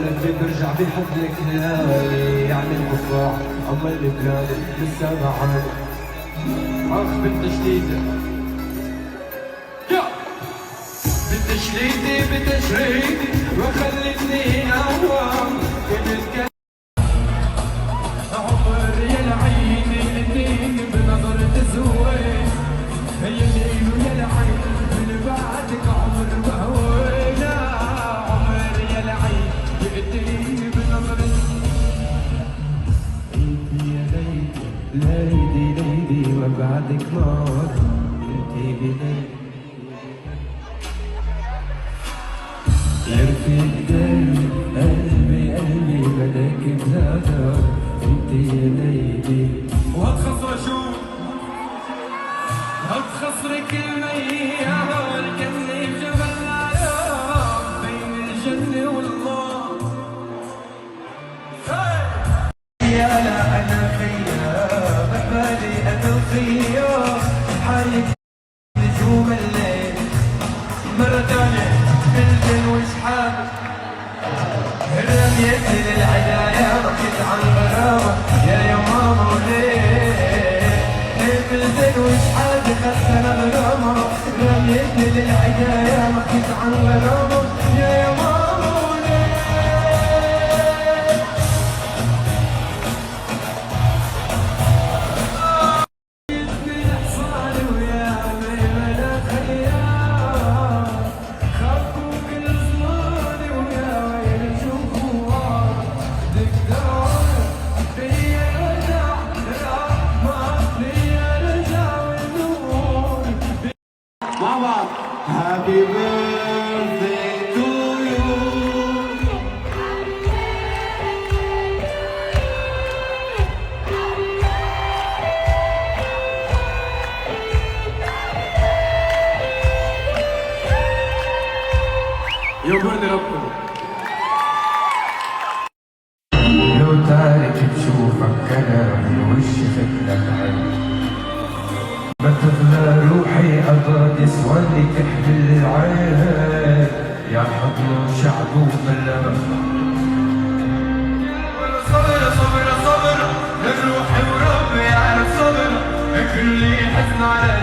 قلبي برجع بفضلك لاقي يعني المصباح اما اللي بلادي لسه بعاني. اخ بنت جديدة بنت شريدي بنت شريدي وخلتني اوام كنت عمر يا العين الاثنين بنظرة الزوين هي الليل ويا العين من بعدك عمر بهوينا. عمر يا العين الاثنين بنظرة انتي يا ليدي ليدي ليدي وبعدك نار انتي بليدي يرفد قلبي قلبي بدك بزادة انتي يا ليدي. وهتخسر شو؟ هتخسرك المياه الجنة بجبل العيون بين الجنة والله. يا لا أنا خيام بحبالي أنا وخيام حايك نجوم الليل مرة تانية الجن وشحاب رميت للعدايا بكيت عن غرامة يا ماما وليه الجن وشحاب خدتنا غرامة رميت للعدايا بكيت عن غرامة يا ماما وليه. Happy birthday to you. يومنا ربنا لو تارك بشوفك انا وشي فتلك عين ما تغلى روحي أبغى نسواني تحمل العين يا حضن شعب وبلد. صبر صبر صبر للروح وربي على الصبر كل حزن على